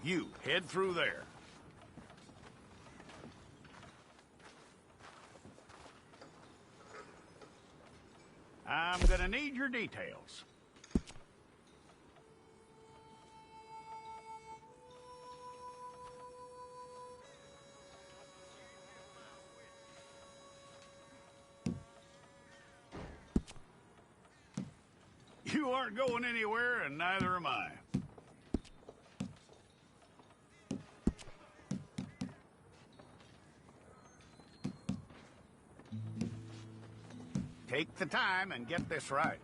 You head through there. I'm gonna need your details. You aren't going anywhere, and neither am I. Take the time and get this right.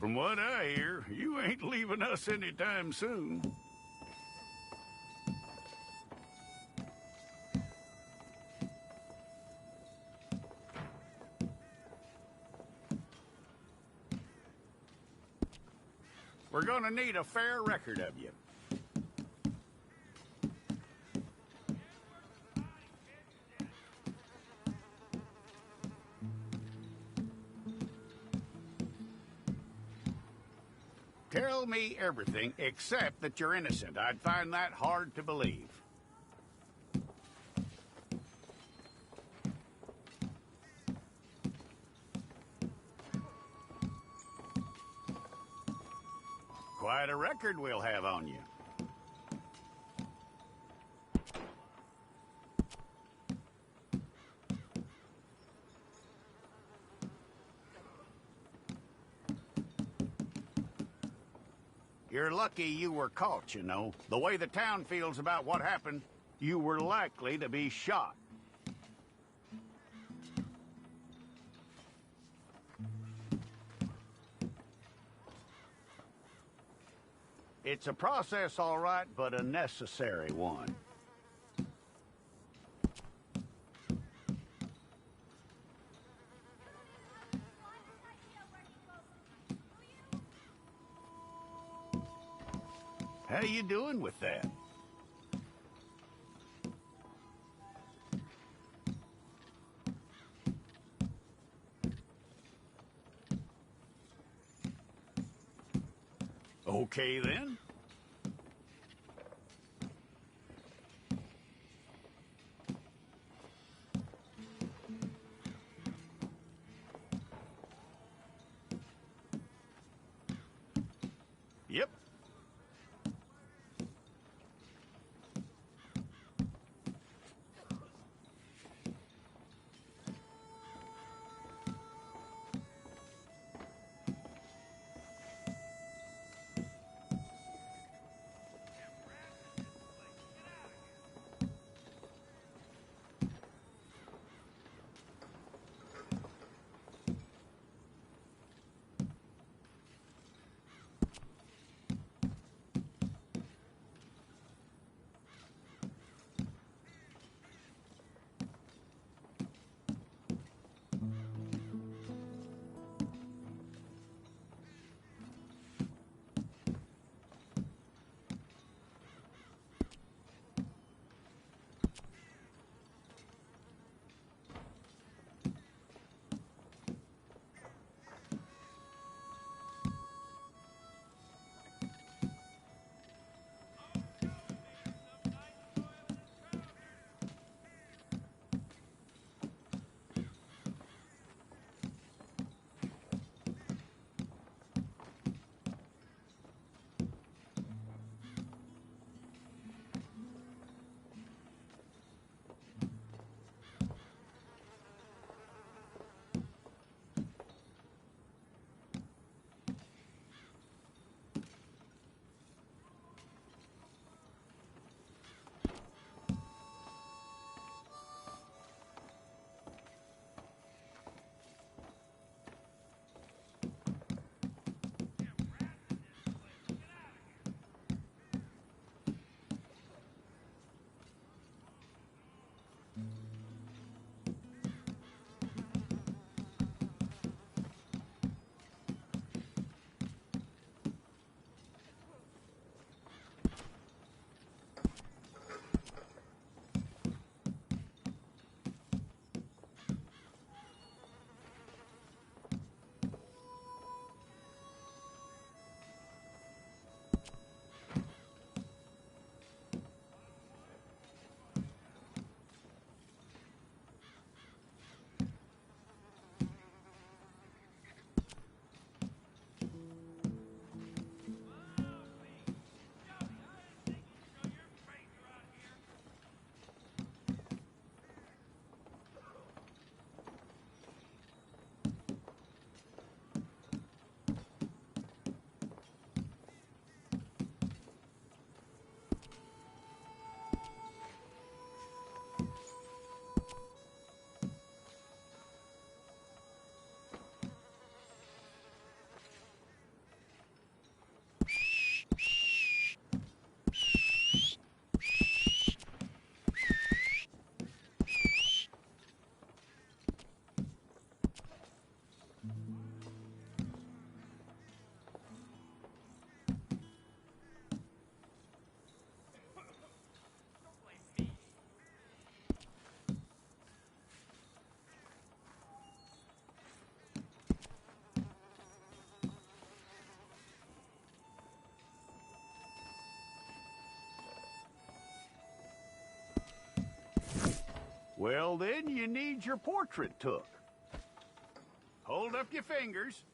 From what I hear, you ain't leaving us anytime soon. We're gonna need a fair record of you. Tell me everything except that you're innocent. I'd find that hard to believe. Quite a record we'll have on you. You're lucky you were caught, you know. The way the town feels about what happened, you were likely to be shot. It's a process, all right, but a necessary one. How you doing with that? Okay, then. Yep. Well, then you need your portrait took. Hold up your fingers.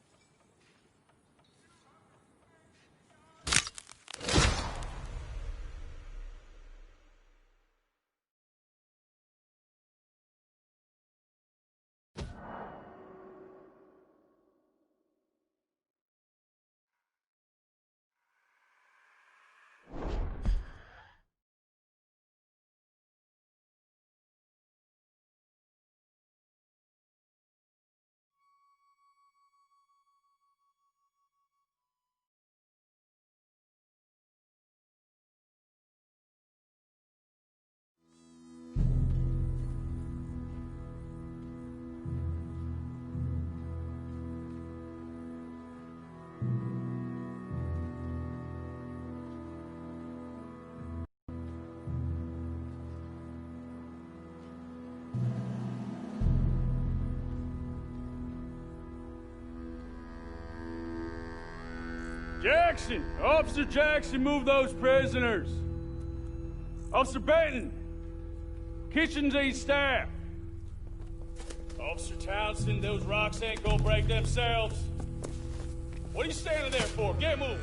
Jackson! Officer Jackson, move those prisoners! Officer Benton! Kitchens ain't staff! Officer Townsend, those rocks ain't gonna break themselves. What are you standing there for? Get moving!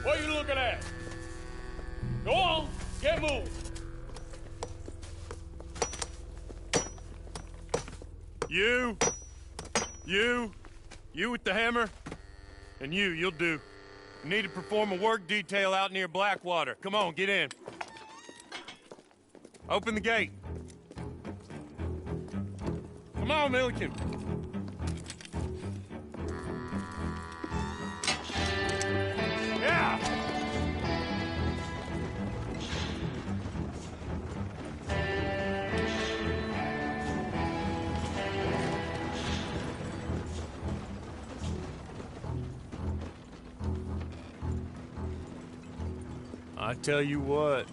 What are you looking at? Go on, get moving! You with the hammer? And you'll do. You need to perform a work detail out near Blackwater. Come on, get in. Open the gate. Come on, Milliken. Yeah! I tell you what,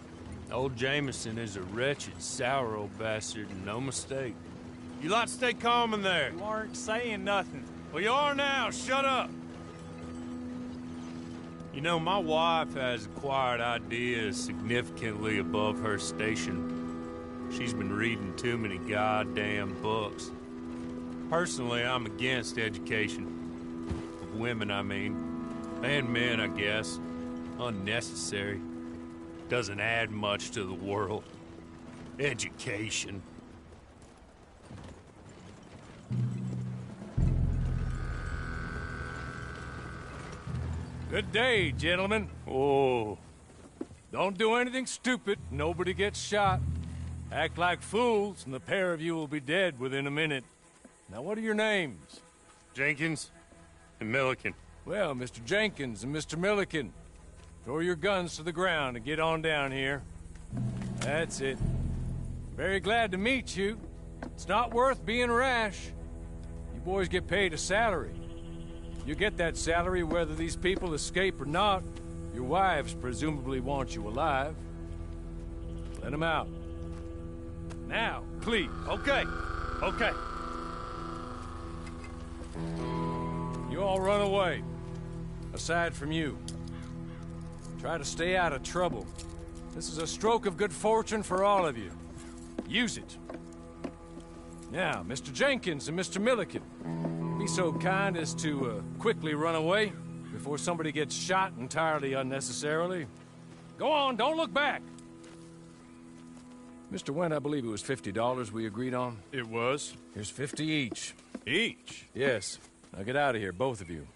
old Jameson is a wretched, sour old bastard, and no mistake. You lot stay calm in there. You aren't saying nothing. Well, you are now. Shut up. You know, my wife has acquired ideas significantly above her station. She's been reading too many goddamn books. Personally, I'm against education. Of women, I mean. And men, I guess. Unnecessary. Doesn't add much to the world. Education. Good day, gentlemen. Oh. Don't do anything stupid. Nobody gets shot. Act like fools, and the pair of you will be dead within a minute. Now, what are your names? Jenkins and Milliken. Well, Mr. Jenkins and Mr. Milliken, throw your guns to the ground and get on down here. That's it. Very glad to meet you. It's not worth being rash. You boys get paid a salary. You get that salary whether these people escape or not. Your wives presumably want you alive. Let them out. Now, please. Okay. You all run away. Aside from you. Try to stay out of trouble. This is a stroke of good fortune for all of you. Use it. Now, Mr. Jenkins and Mr. Milliken, be so kind as to quickly run away before somebody gets shot entirely unnecessarily. Go on, don't look back. Mr. Wendt, I believe it was $50 we agreed on. It was. Here's 50 each. Each? Yes. Now get out of here, both of you.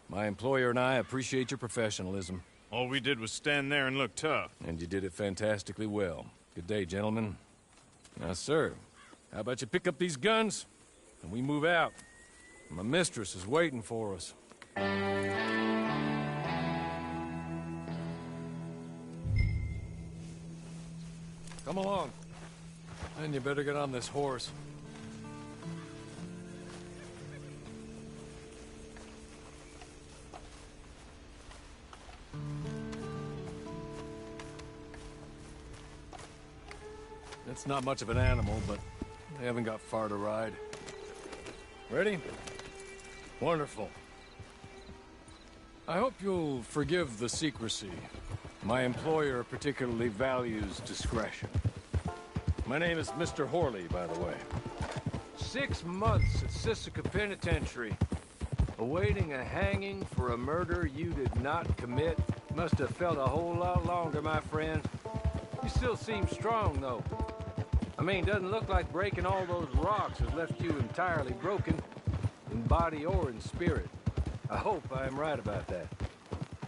My employer and I appreciate your professionalism. All we did was stand there and look tough. And you did it fantastically well. Good day, gentlemen. Now, sir, how about you pick up these guns, and we move out? My mistress is waiting for us. Come along. And you better get on this horse. It's not much of an animal, but they haven't got far to ride. Ready? Wonderful. I hope you'll forgive the secrecy. My employer particularly values discretion. My name is Mr. Horley, by the way. 6 months at Sisika Penitentiary, awaiting a hanging for a murder you did not commit. Must have felt a whole lot longer, my friend. You still seem strong, though. I mean, doesn't look like breaking all those rocks has left you entirely broken, in body or in spirit. I hope I am right about that.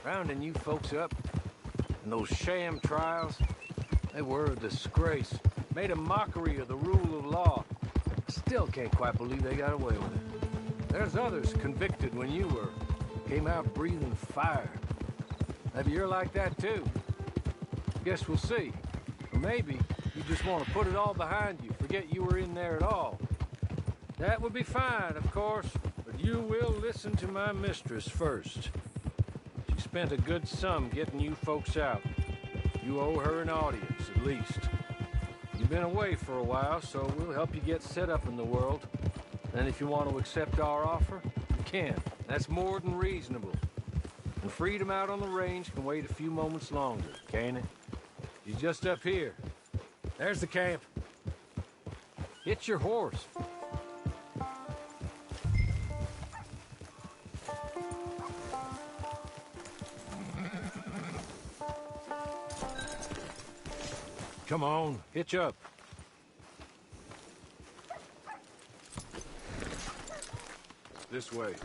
Rounding you folks up, and those sham trials, they were a disgrace. Made a mockery of the rule of law. Still can't quite believe they got away with it. There's others convicted when you were. Came out breathing fire. Maybe you're like that too. Guess we'll see. Or maybe you just want to put it all behind you, forget you were in there at all. That would be fine, of course, but you will listen to my mistress first. She spent a good sum getting you folks out. You owe her an audience, at least. You've been away for a while, so we'll help you get set up in the world. And if you want to accept our offer, you can. That's more than reasonable. And freedom out on the range can wait a few moments longer, can't it? He's just up here. There's the camp. Get your horse. Come on, hitch up. This way.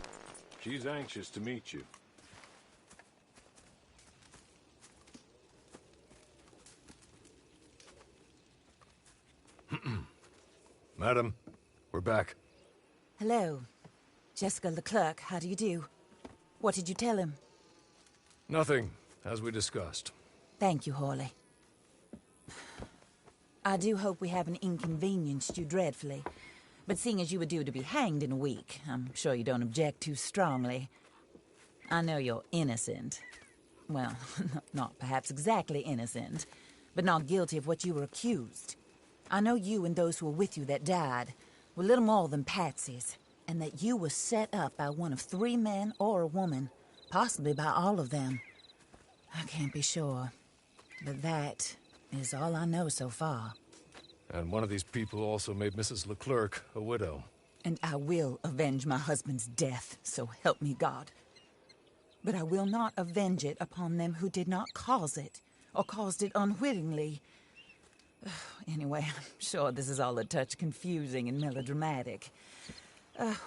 She's anxious to meet you. Madam, we're back. Hello. Jessica Leclerc, how do you do? What did you tell him? Nothing, as we discussed. Thank you, Horley. I do hope we haven't inconvenienced you dreadfully. But seeing as you were due to be hanged in a week, I'm sure you don't object too strongly. I know you're innocent. Well, not perhaps exactly innocent, but not guilty of what you were accused. I know you and those who were with you that died were little more than patsies, and that you were set up by one of 3 men or a woman, possibly by all of them. I can't be sure, but that is all I know so far. And one of these people also made Mrs. Leclerc a widow. And I will avenge my husband's death, so help me God. But I will not avenge it upon them who did not cause it, or caused it unwittingly. Anyway, I'm sure this is all a touch confusing and melodramatic.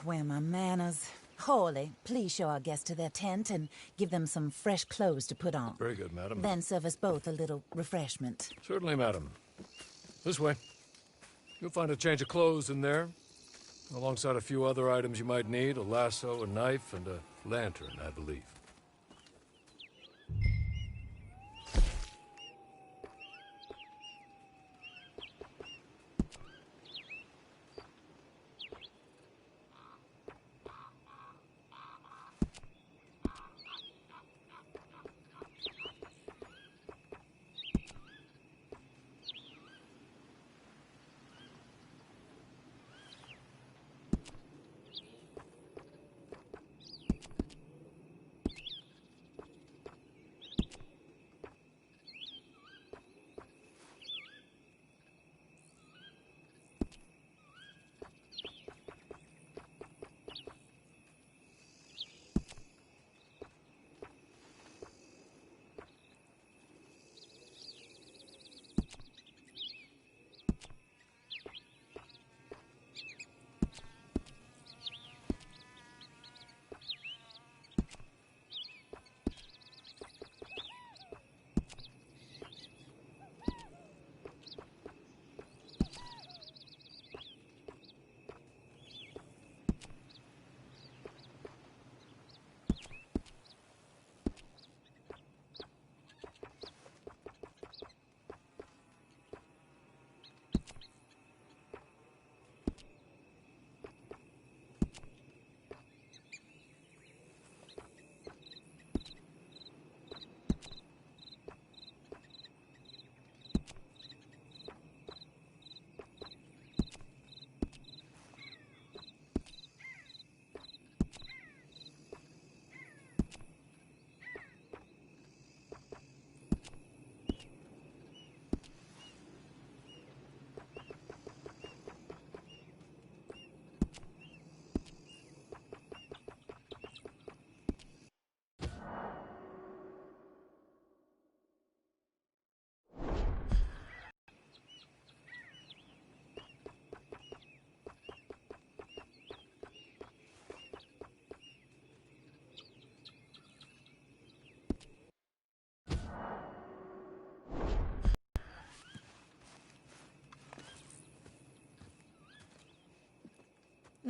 Where are my manners? Horley, please show our guests to their tent and give them some fresh clothes to put on. Very good, madam. Then serve us both a little refreshment. Certainly, madam. This way. You'll find a change of clothes in there, alongside a few other items you might need, a lasso, a knife, and a lantern, I believe.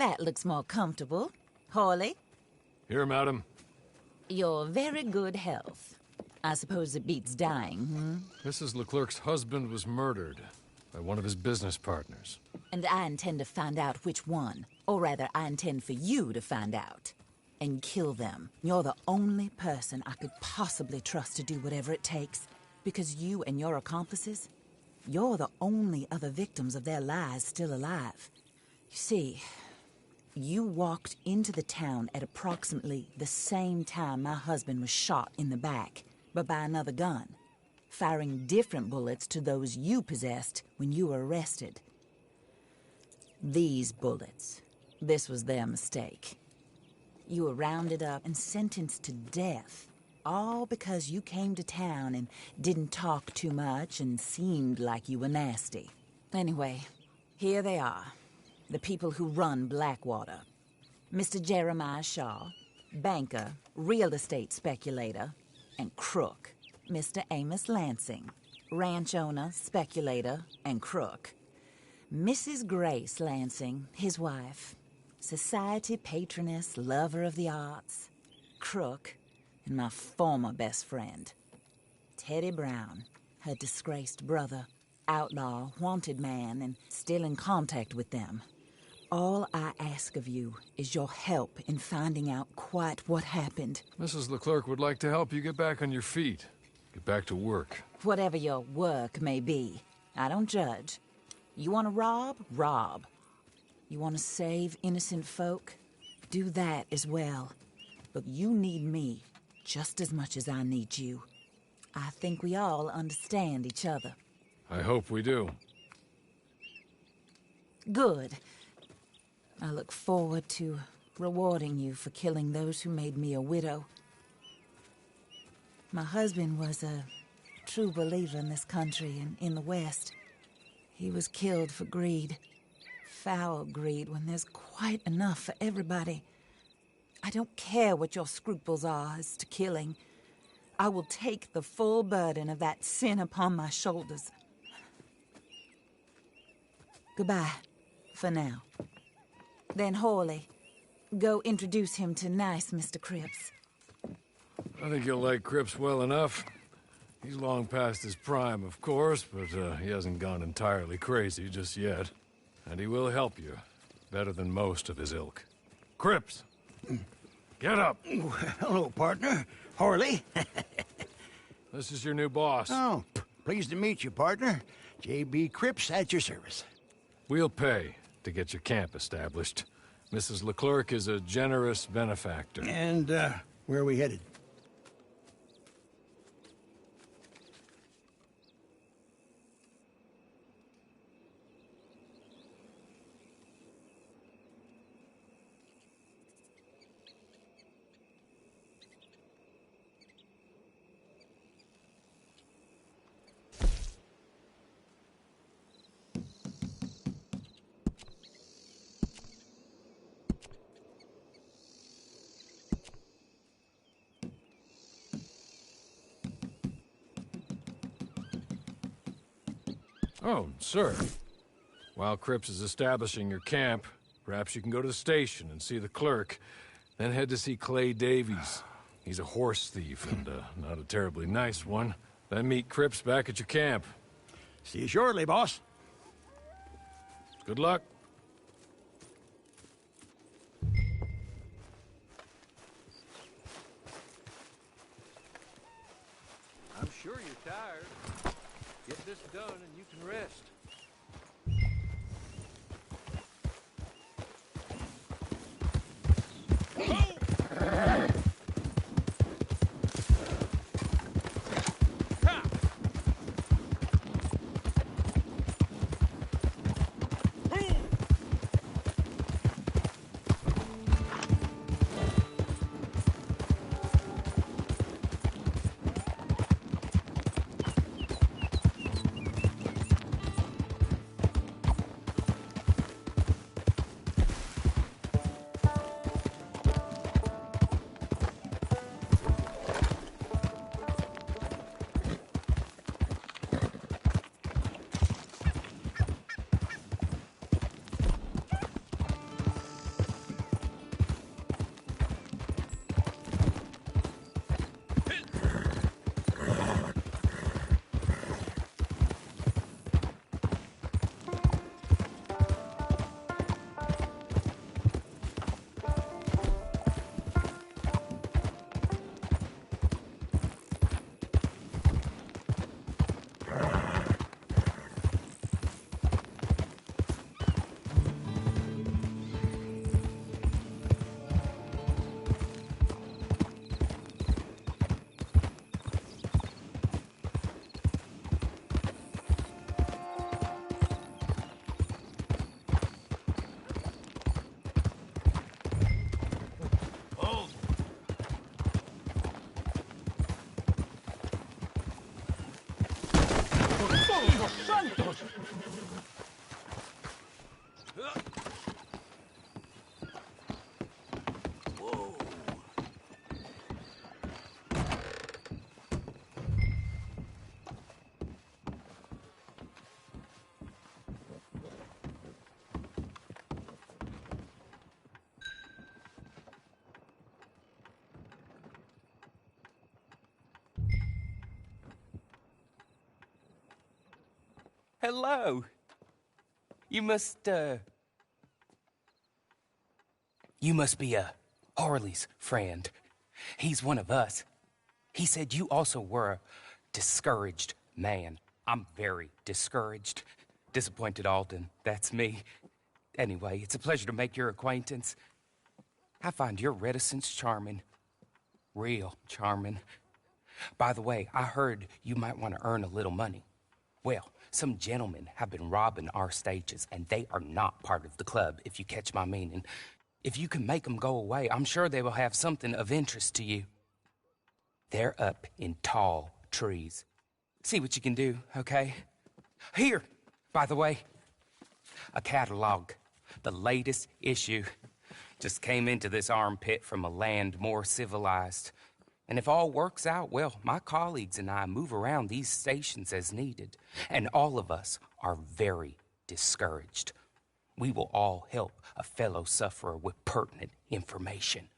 That looks more comfortable. Hawley, Here, madam. your very good health. I suppose it beats dying, hmm? Mrs. Leclerc's husband was murdered by one of his business partners. And I intend to find out which one. Or rather, I intend for you to find out. And kill them. You're the only person I could possibly trust to do whatever it takes. Because you and your accomplices, you're the only other victims of their lies still alive. You see, you walked into the town at approximately the same time my husband was shot in the back, but by another gun, firing different bullets to those you possessed when you were arrested. These bullets, this was their mistake. You were rounded up and sentenced to death, all because you came to town and didn't talk too much and seemed like you were nasty. Anyway, here they are, the people who run Blackwater. Mr. Jeremiah Shaw, banker, real estate speculator, and crook. Mr. Amos Lansing, ranch owner, speculator, and crook. Mrs. Grace Lansing, his wife, society patroness, lover of the arts, crook, and my former best friend. Teddy Brown, her disgraced brother, outlaw, wanted man, and still in contact with them. All I ask of you is your help in finding out quite what happened. Mrs. Leclerc would like to help you get back on your feet. Get back to work. Whatever your work may be, I don't judge. You want to rob? Rob. You want to save innocent folk? Do that as well. But you need me just as much as I need you. I think we all understand each other. I hope we do. Good. I look forward to rewarding you for killing those who made me a widow. My husband was a true believer in this country and in the West. He was killed for greed. Foul greed when there's quite enough for everybody. I don't care what your scruples are as to killing. I will take the full burden of that sin upon my shoulders. Goodbye, for now. Then Hawley, go introduce him to nice Mr. Cripps. I think you'll like Cripps well enough. He's long past his prime, of course, but he hasn't gone entirely crazy just yet. And he will help you, better than most of his ilk. Cripps! Get up! Hello, partner. Harley. This is your new boss. Oh, pleased to meet you, partner. J.B. Cripps at your service. We'll pay to get your camp established. Mrs. Leclerc is a generous benefactor. And, where are we headed? Oh, sir. While Cripps is establishing your camp, perhaps you can go to the station and see the clerk, then head to see Clay Davies. He's a horse thief and not a terribly nice one. Then meet Cripps back at your camp. See you shortly, boss. Good luck. I'm sure you're tired. Get this done and you can rest. hello. You must be Harley's friend. He's one of us. He said you also were a discouraged man. I'm very discouraged. Disappointed Alden, that's me. Anyway, it's a pleasure to make your acquaintance. I find your reticence charming. Real charming. By the way, I heard you might want to earn a little money. Well, some gentlemen have been robbing our stages, and they are not part of the club, if you catch my meaning. If you can make them go away, I'm sure they will have something of interest to you. They're up in tall trees. See what you can do, okay? Here, by the way, a catalog. The latest issue. Just came into this armpit from a land more civilized. And if all works out, well, my colleagues and I move around these stations as needed. And all of us are very discouraged. We will all help a fellow sufferer with pertinent information.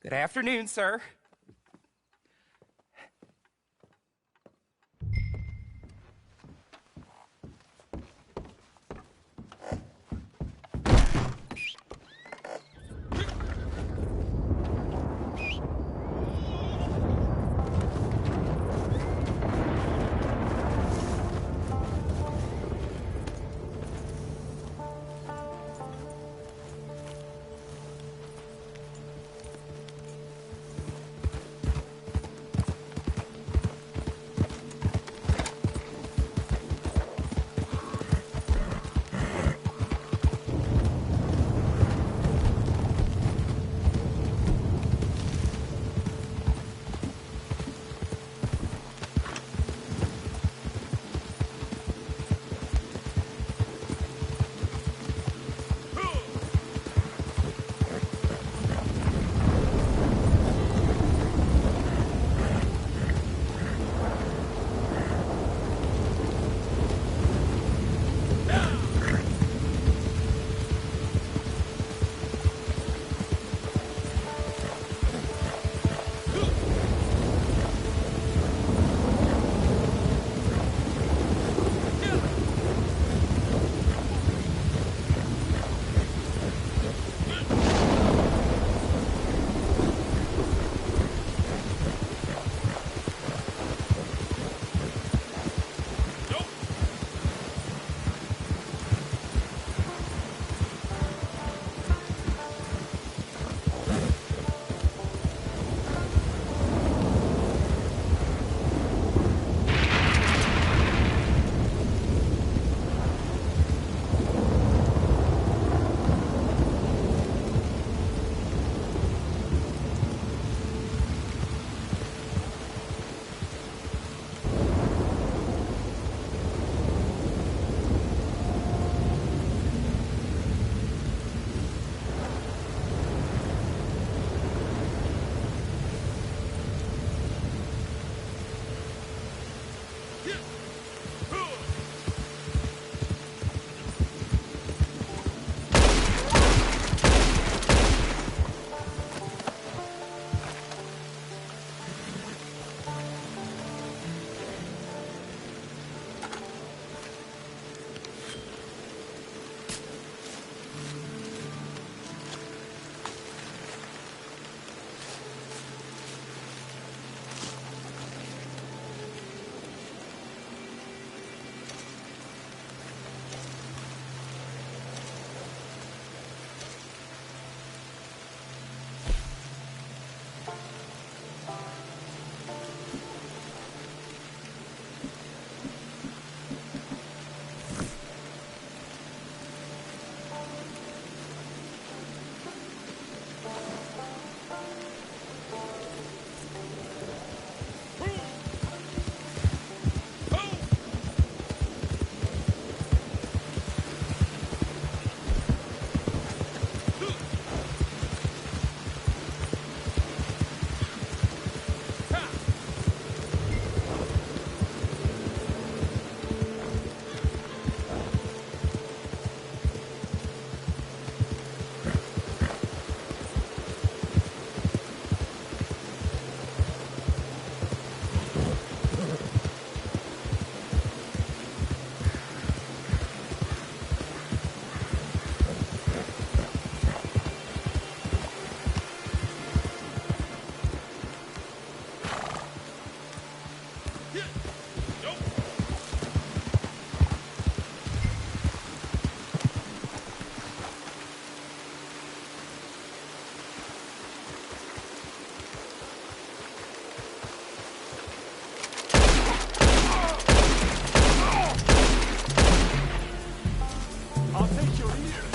Good afternoon, sir. I'll take your ear.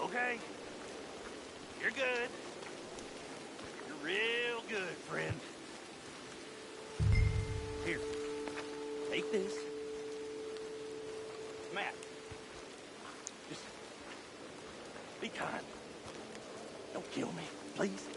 Okay. You're good. You're real good, friend. Here. Take this. Matt. Just be kind. Don't kill me, please.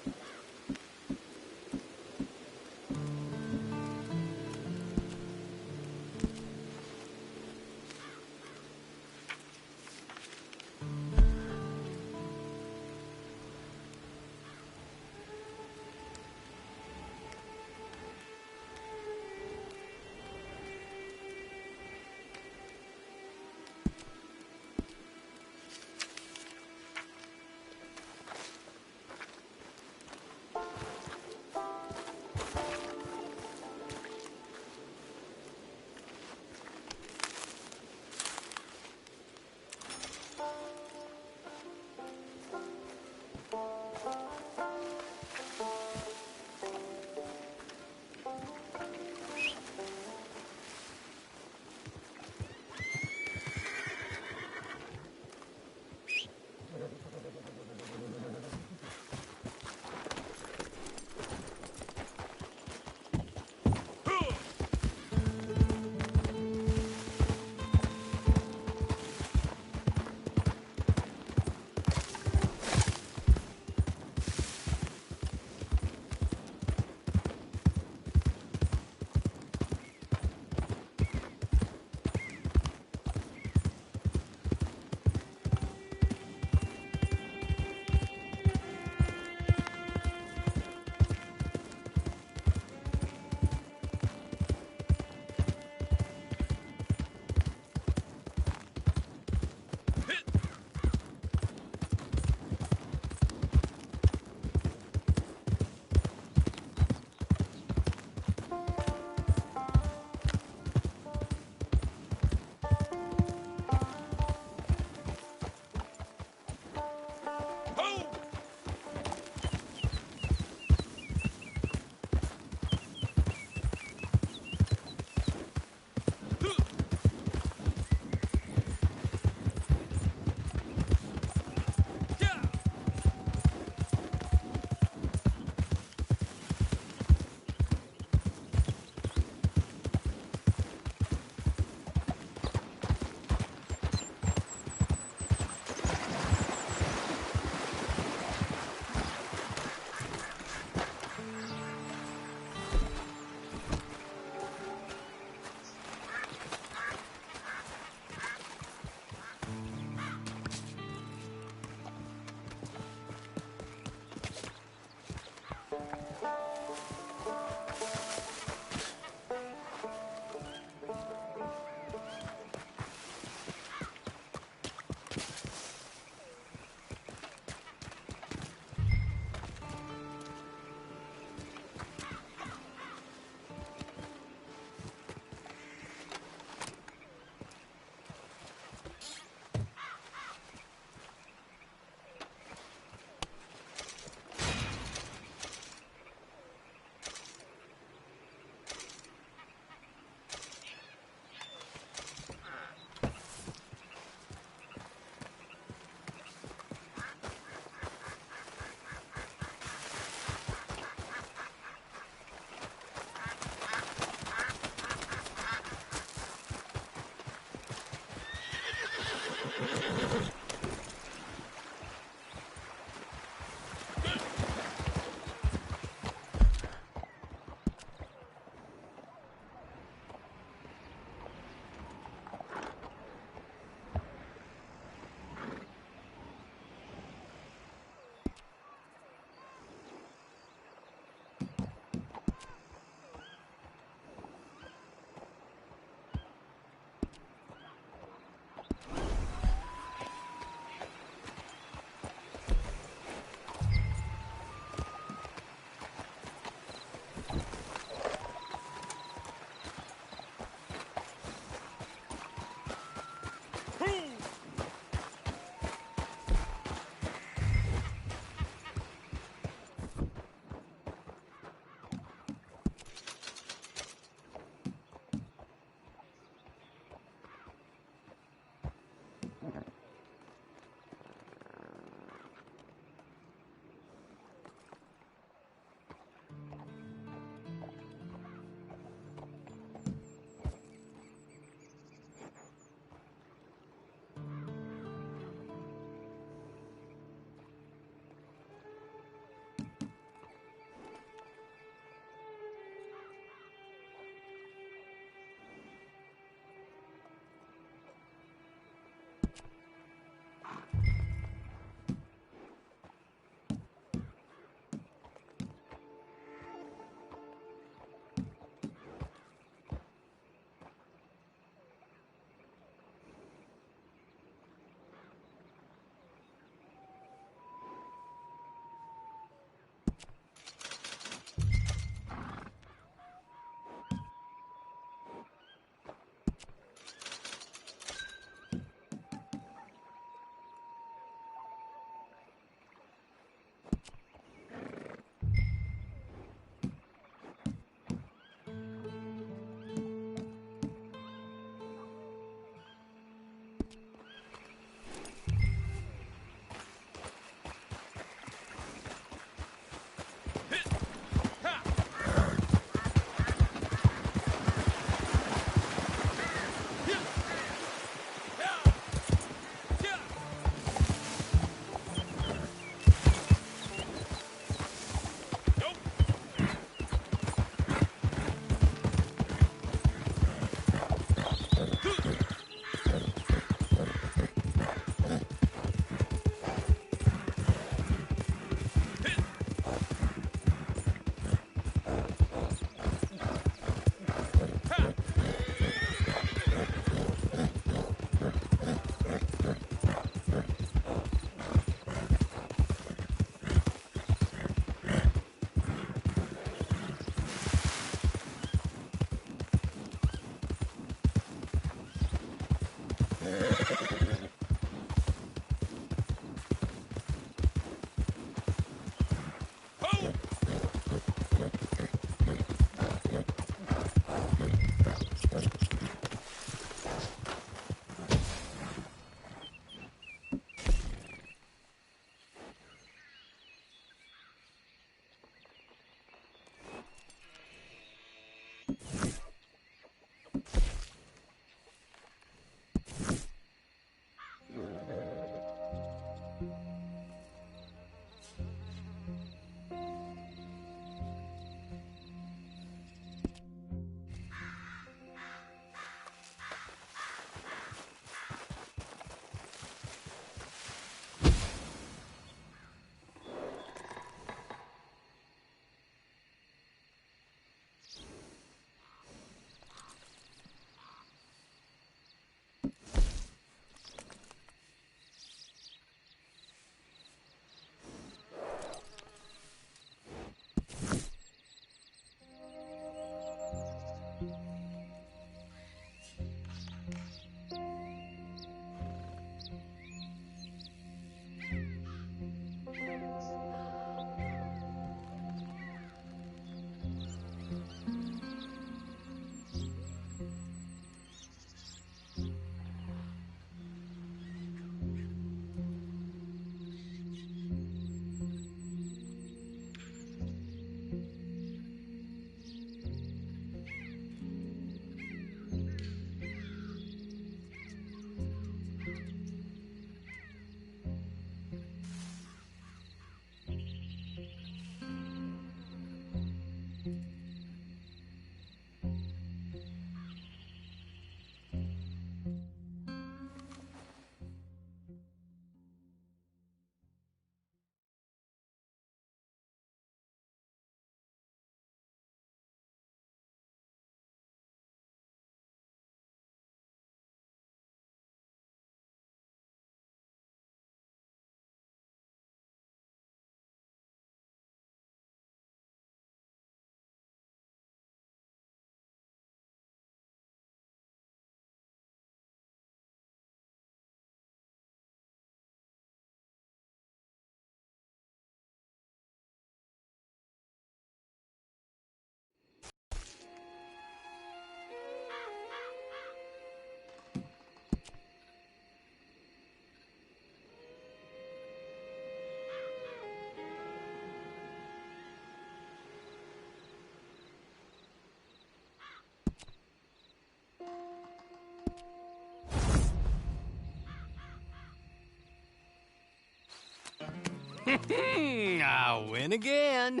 I win again.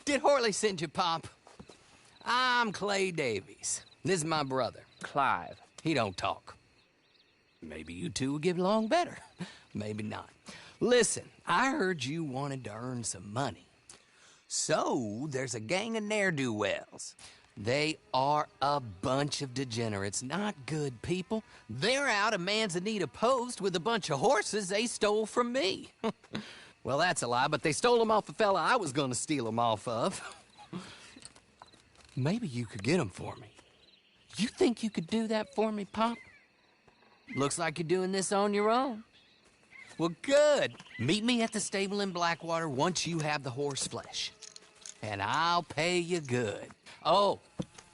Did Horley send you, Pop? I'm Clay Davies. This is my brother, Clive. He don't talk. Maybe you two will get along better. Maybe not. Listen, I heard you wanted to earn some money. So, there's a gang of ne'er-do-wells. They are a bunch of degenerates, not good people. They're out of Manzanita Post with a bunch of horses they stole from me. Well, that's a lie, but they stole them off a fella I was gonna steal them off of. Maybe you could get them for me. You think you could do that for me, Pop? Looks like you're doing this on your own. Well, good. Meet me at the stable in Blackwater once you have the horse flesh. And I'll pay you good. Oh,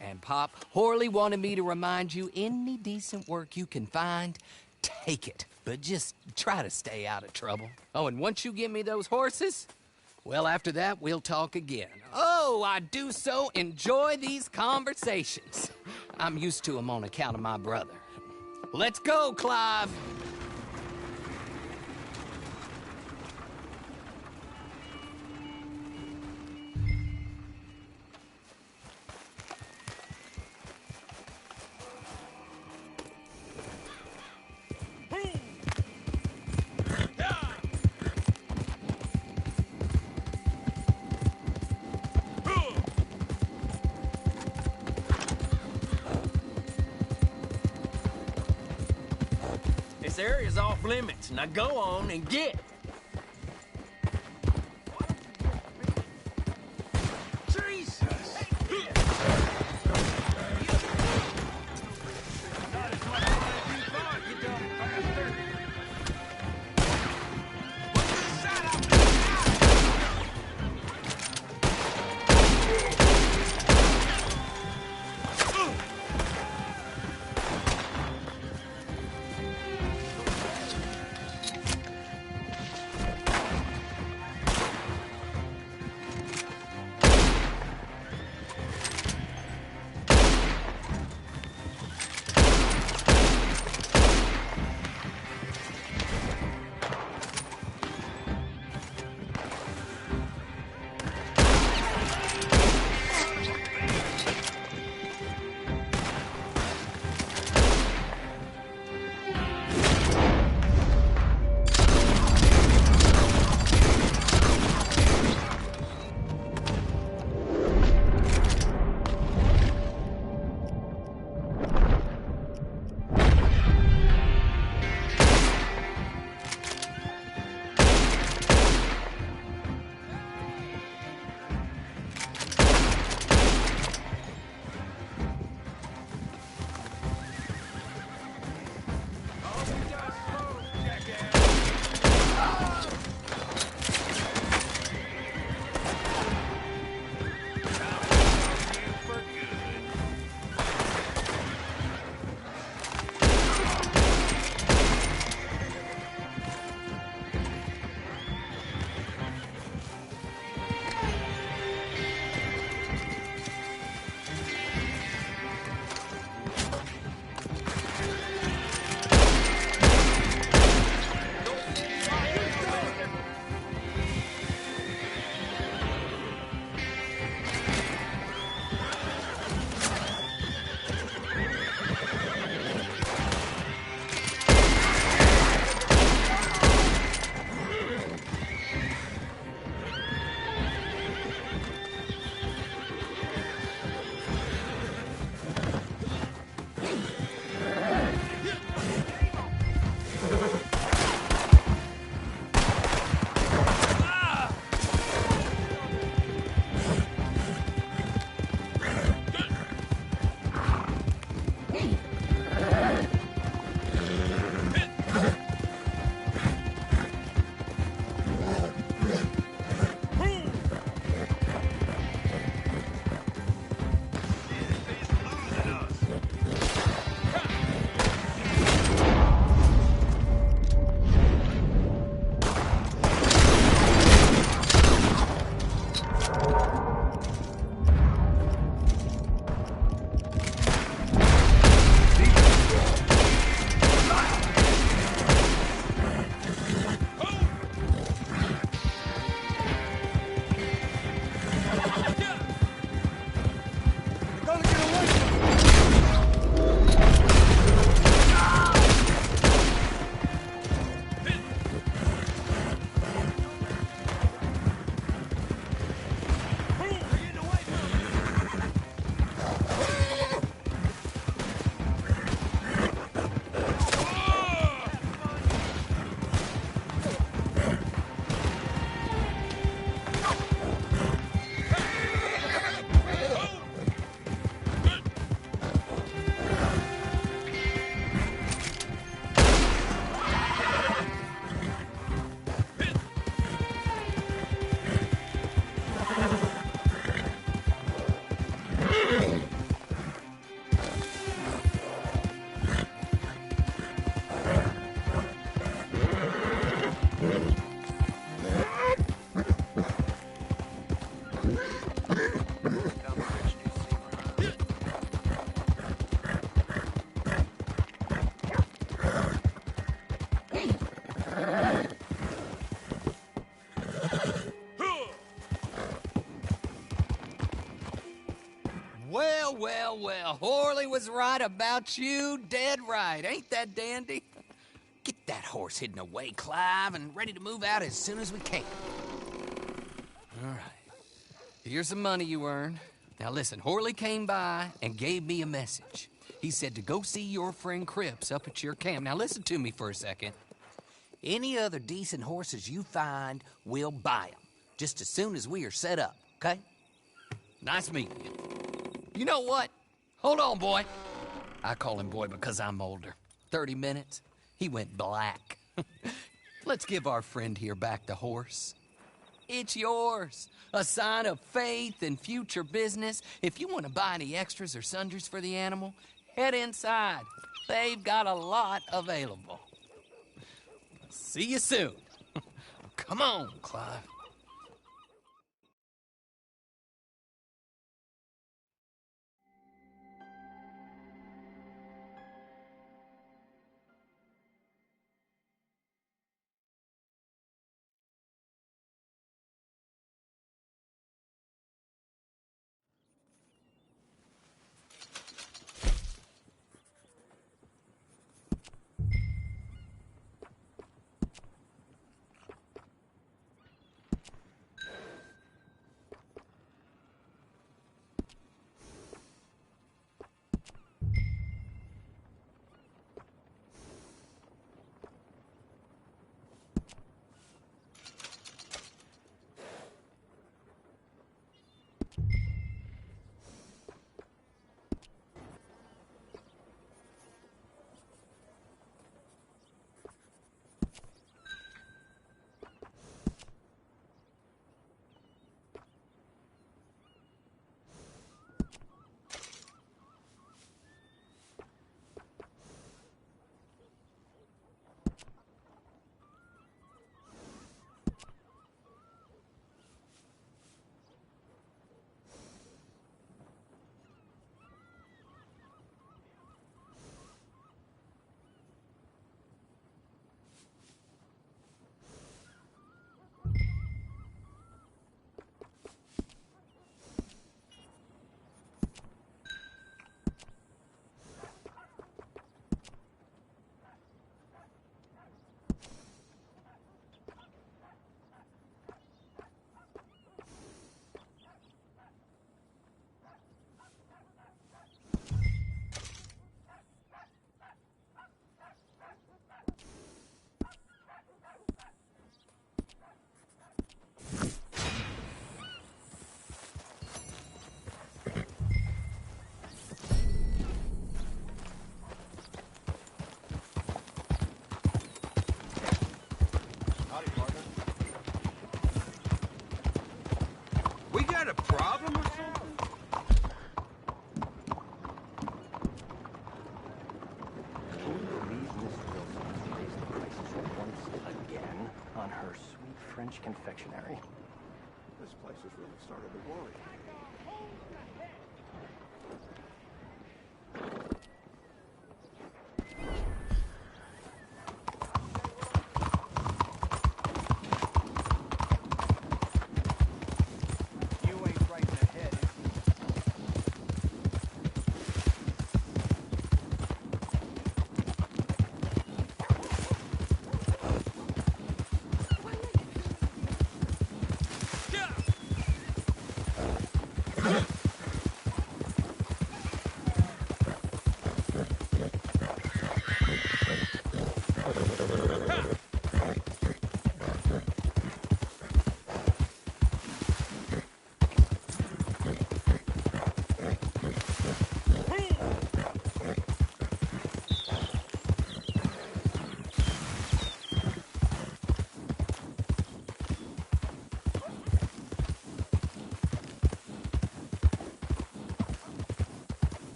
and Pop, Horley wanted me to remind you, any decent work you can find, take it. But just try to stay out of trouble. Oh, and once you give me those horses, well, after that, we'll talk again. Oh, I do so enjoy these conversations. I'm used to them on account of my brother. Let's go, Clive. This area's off limits. Now go on and get. Jesus! well, Horley was right about you, dead right. Ain't that dandy? Get that horse hidden away, Clive, and ready to move out as soon as we can. All right. Here's the money you earned. Now listen, Horley came by and gave me a message. He said to go see your friend Cripps up at your camp. Now listen to me for a second. Any other decent horses you find, we'll buy them. Just as soon as we are set up, okay? Nice meeting you. You know what? Hold on, boy. I call him boy because I'm older. 30 minutes, he went black. Let's give our friend here back the horse. It's yours. A sign of faith and future business. If you want to buy any extras or sundries for the animal, head inside. They've got a lot available. See you soon. Come on, Clive. We got a problem or something? Can you believe Miss Wilson raised the prices once again on her sweet French confectionery? This place has really started to worry.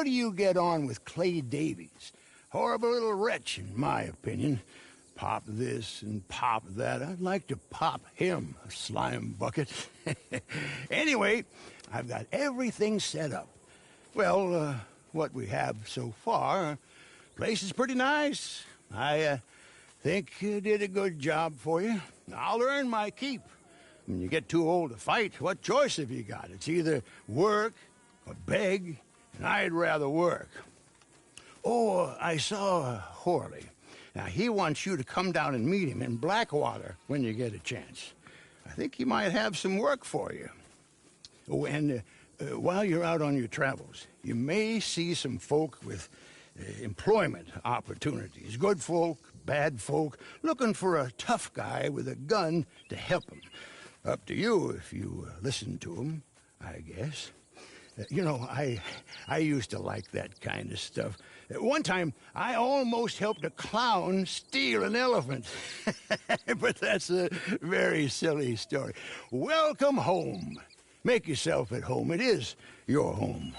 how do you get on with Clay Davies? Horrible little wretch, in my opinion. Pop this and pop that. I'd like to pop him, a slime bucket. Anyway, I've got everything set up. Well, what we have so far, place is pretty nice. I think you did a good job for you. I'll earn my keep. When you get too old to fight, what choice have you got? It's either work or beg, and I'd rather work. Oh, I saw Horley. Now, he wants you to come down and meet him in Blackwater when you get a chance. I think he might have some work for you. Oh, and while you're out on your travels, you may see some folk with employment opportunities. Good folk, bad folk, looking for a tough guy with a gun to help them. Up to you if you listen to them, I guess. You know, I used to like that kind of stuff. One time, I almost helped a clown steal an elephant. But that's a very silly story. Welcome home. Make yourself at home. It is your home.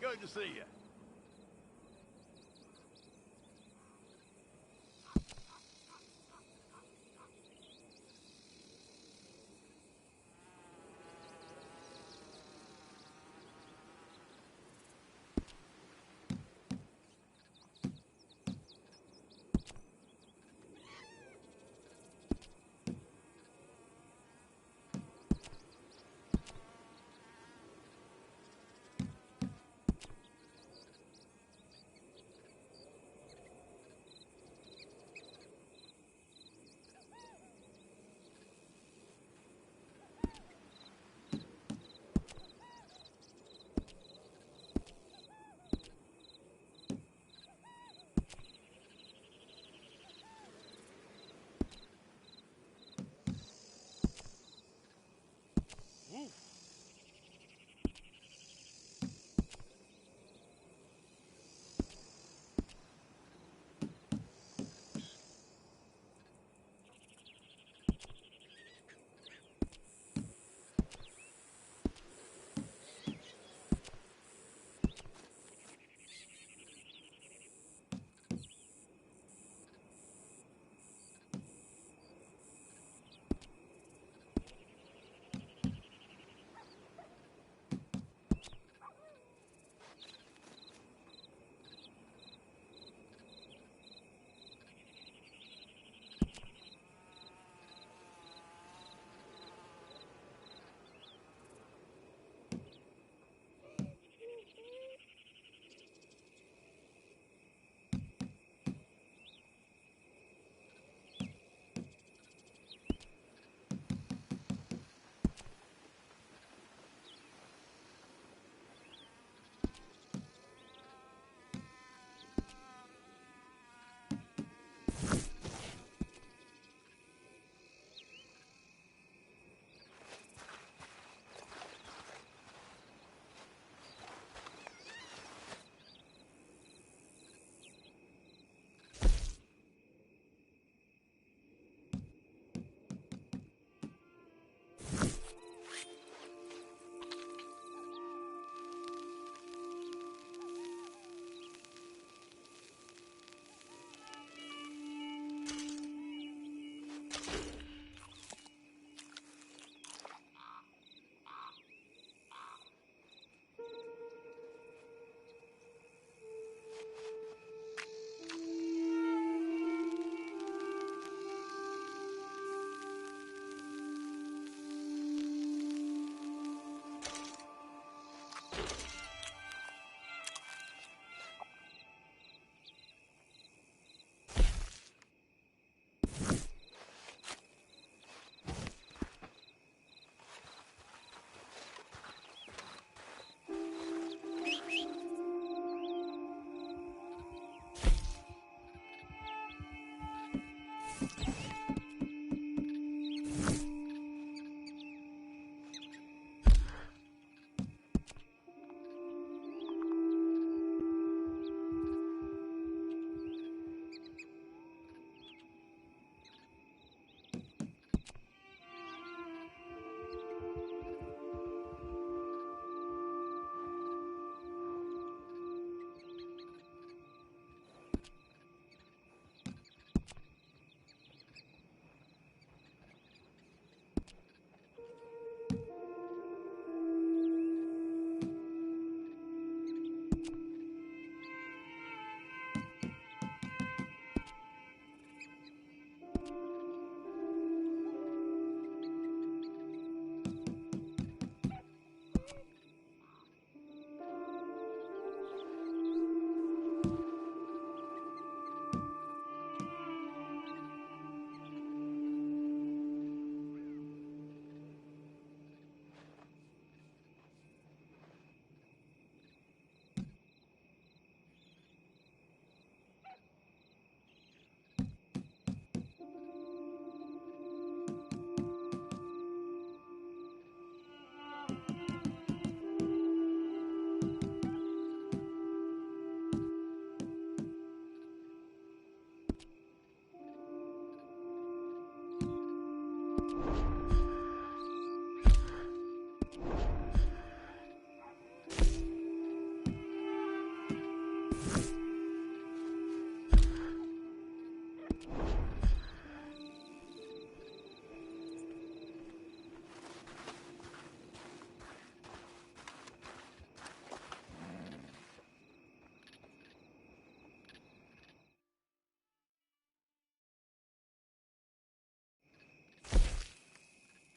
Good to see you.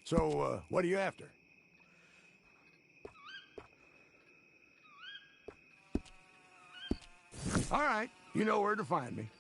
So, what are you after? All right, you know where to find me.